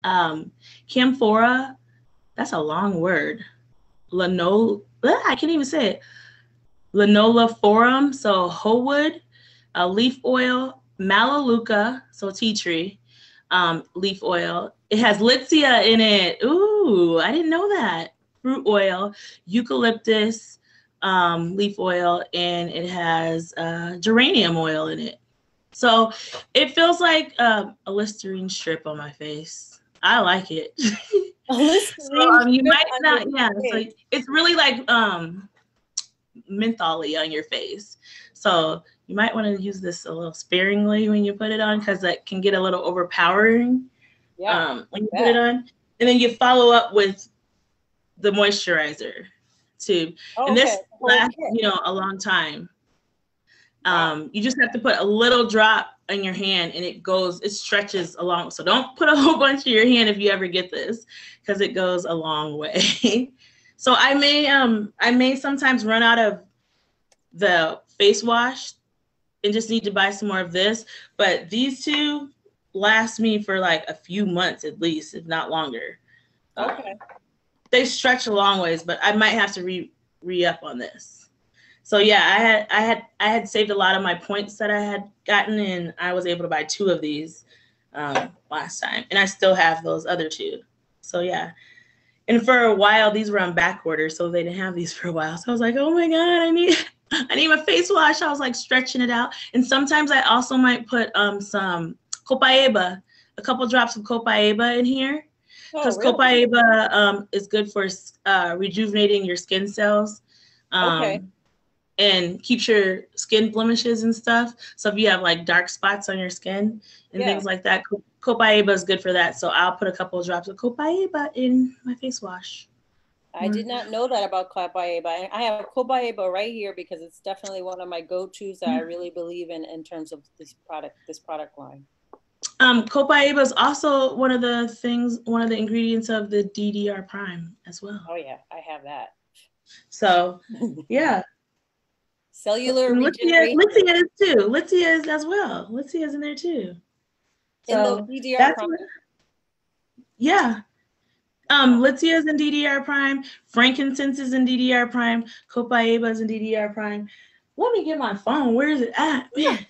camphora, that's a long word. I can't even say it. Lanoliforum, so whole wood, leaf oil, melaleuca, so tea tree, leaf oil. It has litsea in it. Ooh, I didn't know that. Fruit oil, eucalyptus, leaf oil, and it has geranium oil in it. So it feels like a Listerine strip on my face. I like it. A So Listerine you strip might on not, your yeah. So face. it's really like mentholy on your face. So you might want to use this a little sparingly when you put it on because that can get a little overpowering Yeah, when you put it yeah. on. And then you follow up with the moisturizer too. Oh, And okay, this the whole lasts, kit. a long time. Wow. You just have to put a little drop in your hand and it stretches along. So don't put a whole bunch in your hand if you ever get this because it goes a long way. So I may sometimes run out of the face wash and just need to buy some more of this. But these two last me for like a few months at least, if not longer. Okay. They stretch a long ways, but I might have to re up on this. So yeah, I had saved a lot of my points that I had gotten, and I was able to buy two of these last time, and I still have those other two. So yeah, and for a while these were on back order, so they didn't have these for a while. So I was like, oh my god, I need my face wash. I was like stretching it out, and sometimes I also might put some copaíba, a couple drops of copaíba in here, Oh, because really? copaíba is good for rejuvenating your skin cells. Okay. Um, and keeps your skin blemishes and stuff. So if you have like dark spots on your skin and Yeah. things like that, copaiba is good for that. So I'll put a couple of drops of copaiba in my face wash. I did not know that about Copaiba. I have Copaiba right here because it's definitely one of my go-tos that I really believe in terms of this product line. Copaiba is also one of the ingredients of the DDR Prime as well. Oh yeah, I have that. So yeah. Cellular And regeneration Litsea is too. Litsea is as well. Litsea is in there too. in the So DDR that's Prime. what, yeah. Litsea is in DDR Prime. Frankincense is in DDR Prime. Copaiba is in DDR Prime. Let me get my phone. Where is it at? Man.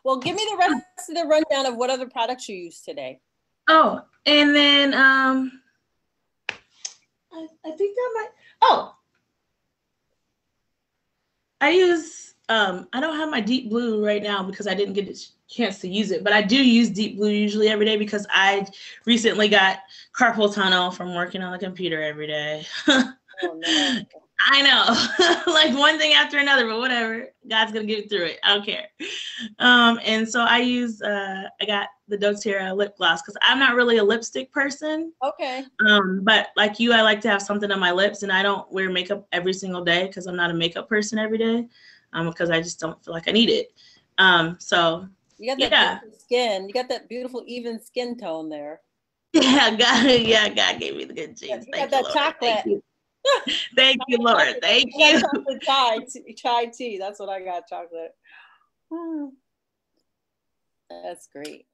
Well, give me the rest of the rundown of what other products you use today. Oh, and then I think that might. Oh, I use I don't have my deep blue right now because I didn't get a chance to use it, but I do use deep blue usually every day because I recently got carpal tunnel from working on the computer every day. Oh no. I know, like one thing after another, but whatever. God's gonna get through it. I don't care. And so I got the doTerra lip gloss because I'm not really a lipstick person. Okay. But like you, I like to have something on my lips, and I don't wear makeup every single day because I'm not a makeup person every day. Because I just don't feel like I need it. So You got that beautiful skin. You got that beautiful even skin tone there. Yeah, God gave me the good genes. You got that Lord. chocolate. Thank you, Lord. Thank you. Chocolate chai tea. That's what I got, chocolate. That's great.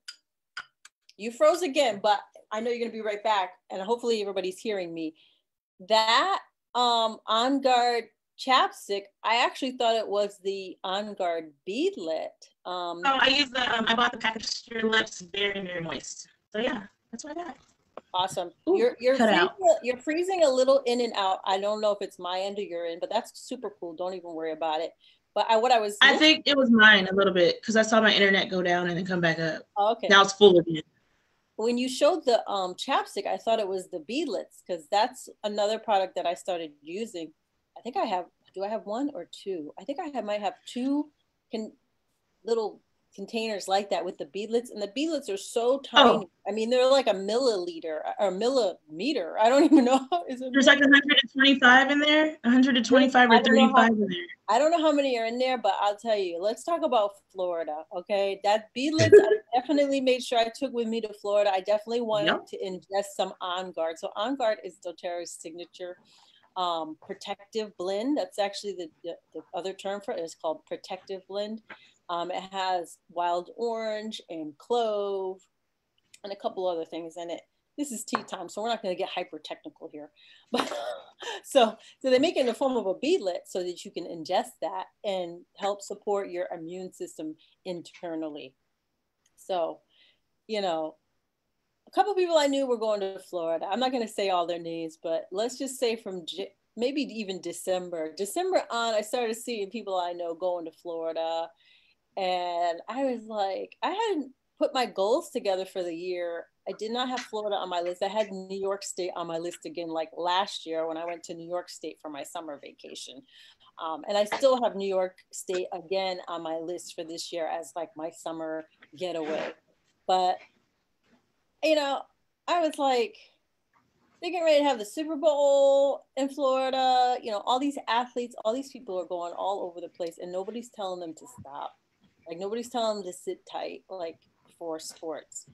You froze again, but I know you're going to be right back, and hopefully everybody's hearing me. That On Guard chapstick, I actually thought it was the On Guard beadlet. Oh, I bought the package for your lips, very, very moist. So yeah, that's what I got. Awesome. Ooh, you're freezing a little in and out. I don't know if it's my end or your end, but that's super cool. Don't even worry about it. But I think it was mine a little bit because I saw my internet go down and then come back up. Oh, okay. Now it's full again. When you showed the chapstick, I thought it was the beadlets because that's another product that I started using. I think do I have one or two? I think might have two little containers like that with the beadlets, and the beadlets are so tiny. I mean, they're like a milliliter or millimeter. I don't even know. There's like 125 in there, 125 or 35 in there. I don't know how many are in there, but I'll tell you. Let's talk about Florida, okay? That beadlets, I definitely made sure I took with me to Florida. I definitely wanted to ingest some On Guard. So On Guard is doTerra's signature protective blend. That's actually the other term for it. It's called protective blend. It has wild orange and clove and a couple other things in it. this is tea time, so we're not going to get hyper technical here. But so they make it in the form of a beadlet so that you can ingest that and help support your immune system internally. So, you know, a couple of people I knew were going to Florida. I'm not going to say all their names, but let's just say from maybe even December on, I started seeing people I know going to Florida. And I was like, I hadn't put my goals together for the year. I did not have Florida on my list. I had New York State on my list again, like last year when I went to New York State for my summer vacation. And I still have New York State again on my list for this year as like my summer getaway. But, you know, I was like, they're getting ready to have the Super Bowl in Florida. You know, all these athletes, all these people are going all over the place and nobody's telling them to stop. Like nobody's telling them to sit tight, like for sports.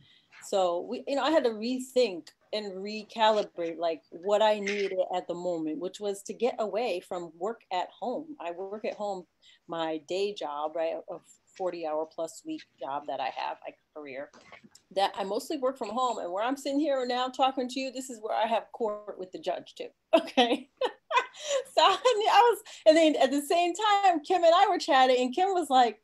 So we, you know, I had to rethink and recalibrate like what I needed at the moment, which was to get away from work at home. I work at home, my day job, right? A 40-hour plus week job that I have, my career, that I mostly work from home. And where I'm sitting here now talking to you, this is where I have court with the judge too. Okay. So I was, and then at the same time, Kim and I were chatting and Kim was like,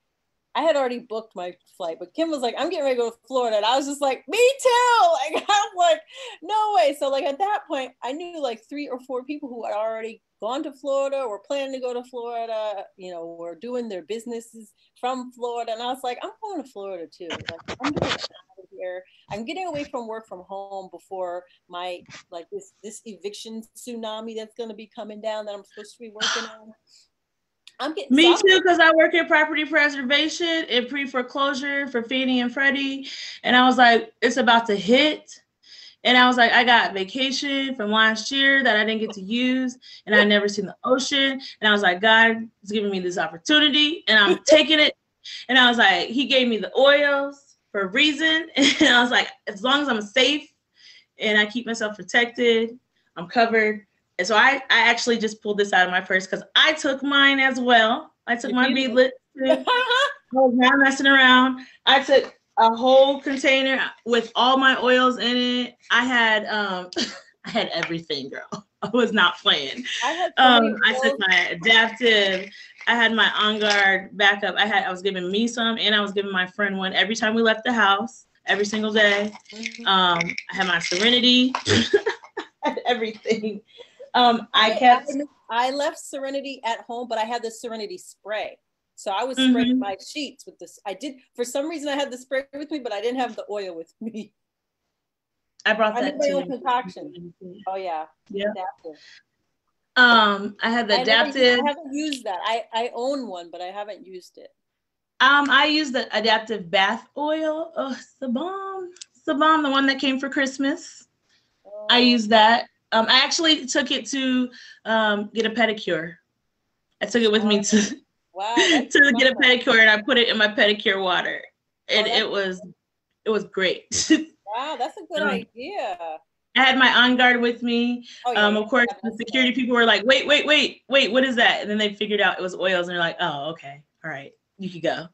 I had already booked my flight, but Kim was like, I'm getting ready to go to Florida. And I was just like, me too. Like, I'm like, no way. So like at that point, I knew like 3 or 4 people who had already gone to Florida, were planning to go to Florida, you know, were doing their businesses from Florida. And I was like, I'm going to Florida too. Like, I'm getting out of here. I'm getting away from work from home before my, like this eviction tsunami that's going to be coming down that I'm supposed to be working on. Me too, because I work in property preservation and pre-foreclosure for Fannie and Freddie. And I was like, it's about to hit. And I was like, I got vacation from last year that I didn't get to use. And I never seen the ocean. And I was like, God is giving me this opportunity and I'm taking it. And I was like, he gave me the oils for a reason. And I was like, as long as I'm safe and I keep myself protected, I'm covered. And so I actually just pulled this out of my purse because I took mine as well. I took my beadlet too. I was not messing around. I took a whole container with all my oils in it. I had I had everything, girl. I was not playing. I took my adaptive. I had my On Guard backup. I was giving me some and I was giving my friend one every time we left the house, every single day. I had my Serenity. I had everything. I left Serenity at home, but I had the Serenity spray. So I was spraying my sheets with this. I did, for some reason I had the spray with me, but I didn't have the oil with me. I brought that my own concoction. Oh yeah. Yeah. Adaptive. I had the adaptive. I haven't used that. I own one, but I haven't used it. I used the adaptive bath oil. Oh, it's the bomb. It's the bomb, the one that came for Christmas. Oh. I used that. I actually took it to get a pedicure. I took it with me to get a pedicure, and I put it in my pedicure water, and it was great. Wow, that's a good idea. I had my On Guard with me. Of course, the security people were like, wait, what is that? And then they figured out it was oils, and they're like, oh, okay, all right, you could go.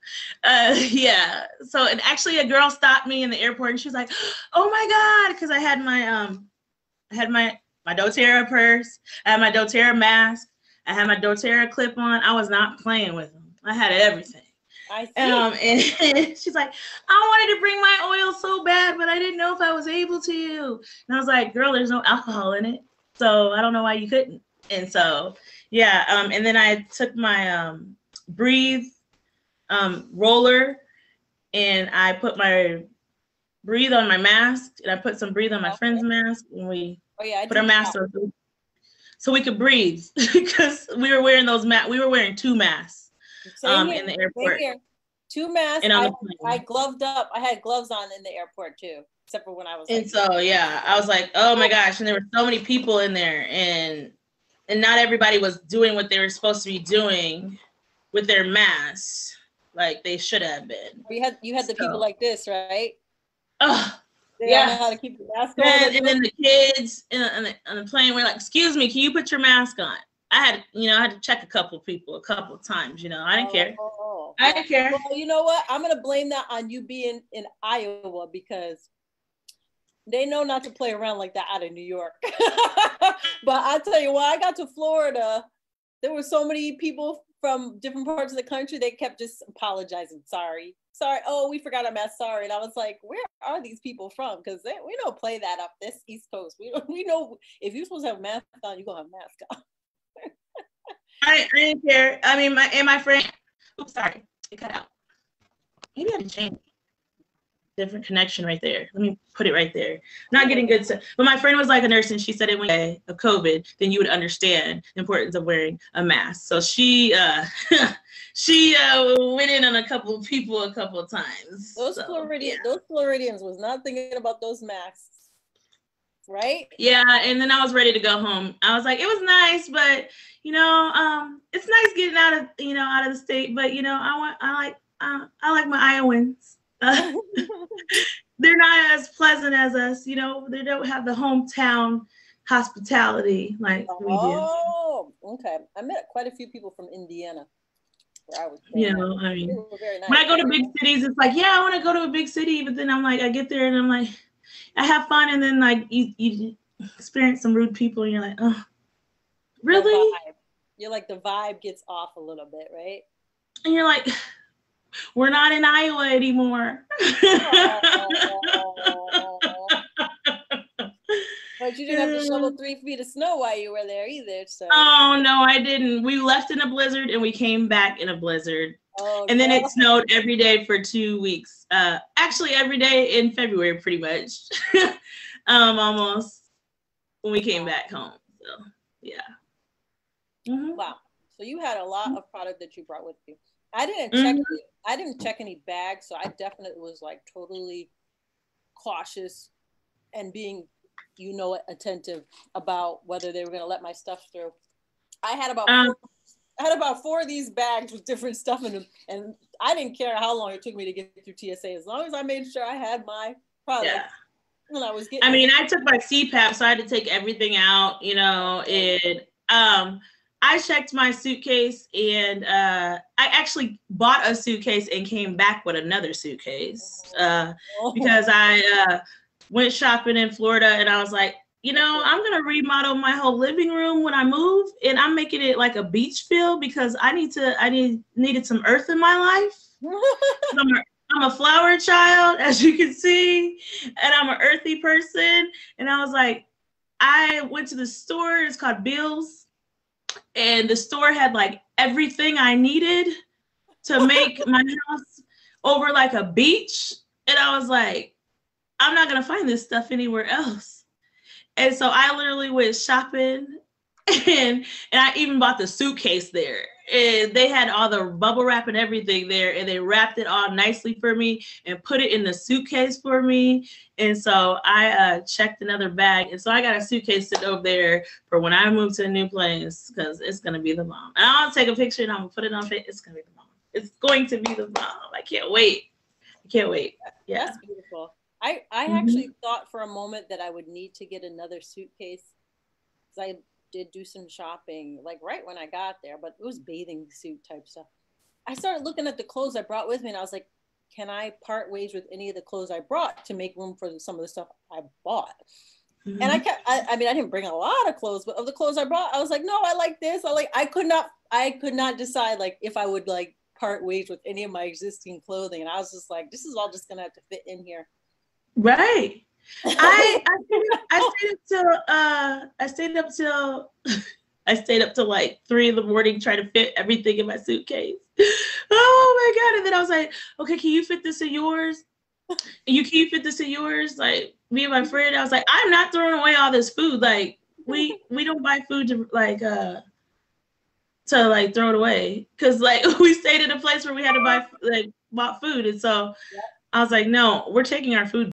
Yeah. So, and actually, a girl stopped me in the airport, and she was like, oh my God, because I had my doTerra purse, I had my doTerra mask, I had my doTerra clip on. I was not playing with them. I had everything. I see. And she's like, I wanted to bring my oil so bad, but I didn't know if I was able to. And I was like, girl, there's no alcohol in it, so I don't know why you couldn't. And so, yeah. And then I took my Breathe roller, and I put my Breathe on my mask, and I put some Breathe on my friend's mask, and we put our masks on so we could breathe because we were wearing we were wearing 2 masks in the airport. 2 masks. And I gloved up. I had gloves on in the airport too, except for when I was. And so yeah, I was like, oh my gosh, and there were so many people in there, and not everybody was doing what they were supposed to be doing with their masks, like they should have been. You had the people like this, right? Oh. They don't know how to keep the mask on. And then the kids on the plane were like, excuse me, can you put your mask on? I had to check a couple people a couple of times, I didn't care. I didn't care. Well, you know what? I'm going to blame that on you being in Iowa because They know not to play around like that out of New York. But I'll tell you, when I got to Florida, there were so many people from different parts of the country. They kept just apologizing. Sorry. Oh, we forgot our mask. Sorry. And I was like, where are these people from? Because we don't play that up this East Coast. We know if you're supposed to have a mask on, you're going to have a mask on. I didn't care. I mean, my friend, oops, sorry, it cut out. Maybe I had to change. Different connection right there. Let me put it right there. Not getting good stuff. But my friend was like a nurse, and she said it when of COVID, then you would understand the importance of wearing a mask. So she went in on a couple of people a couple of times. Those Floridians was not thinking about those masks, right? Yeah, and then I was ready to go home. I was like, it was nice, but it's nice getting out of the state. But I like my Iowans. They're not as pleasant as us, they don't have the hometown hospitality like we do. Oh, okay. I met quite a few people from Indiana where I was I mean, nice. When I go to big cities, it's like, yeah, I want to go to a big city, but then I'm like, I get there and I'm like, I have fun, and then like you experience some rude people, and you're like, oh, really? You're like, the vibe gets off a little bit, right? And you're like, we're not in Iowa anymore. But you didn't have to shovel 3 feet of snow while you were there either. So. Oh, no, I didn't. We left in a blizzard and we came back in a blizzard. Oh, and then it snowed every day for 2 weeks. Actually, every day in February, pretty much. Almost when we came back home. So, yeah. Mm-hmm. Wow. So you had a lot of product that you brought with you. I didn't check any bags, so I definitely was like totally cautious and being, attentive about whether they were going to let my stuff through. I had about 4 of these bags with different stuff in them, and I didn't care how long it took me to get through TSA, as long as I made sure I had my product. Yeah. And I took my CPAP, so I had to take everything out, I checked my suitcase, and I actually bought a suitcase and came back with another suitcase because I went shopping in Florida, and I was like, I'm going to remodel my whole living room when I move, and I'm making it like a beach feel because I needed some earth in my life. I'm a flower child, as you can see, and I'm an earthy person. And I was like, I went to the store, it's called Bill's. And the store had like everything I needed to make my house over like a beach. And I was like, I'm not going to find this stuff anywhere else. And so I literally went shopping, and I even bought the suitcase there. And they had all the bubble wrap and everything there, and they wrapped it all nicely for me and put it in the suitcase for me. And so I checked another bag, and so I got a suitcase sitting over there for when I move to a new place, because it's gonna be the bomb. And I'll take a picture and I'm gonna put it on Facebook. It's gonna be the bomb. It's going to be the bomb. I can't wait. Yeah, that's beautiful. I actually thought for a moment that I would need to get another suitcase, because I did do some shopping like right when I got there, but it was bathing suit type stuff. I started looking at the clothes I brought with me, and I was like, can I part ways with any of the clothes I brought to make room for some of the stuff I bought? Mm-hmm. And I didn't bring a lot of clothes, but of the clothes I brought, I was like, no, I like this. I could not decide like if I would like part ways with any of my existing clothing. And I was just like, this is all just gonna have to fit in here. Right. I stayed up till like 3 a.m. trying to fit everything in my suitcase. Oh my God. And then I was like, okay, can you fit this in yours? Can you fit this in yours? Like me and my friend, I was like, I'm not throwing away all this food. Like we don't buy food to throw it away. Cause like we stayed in a place where we had to bought food. And so I was like, no, we're taking our food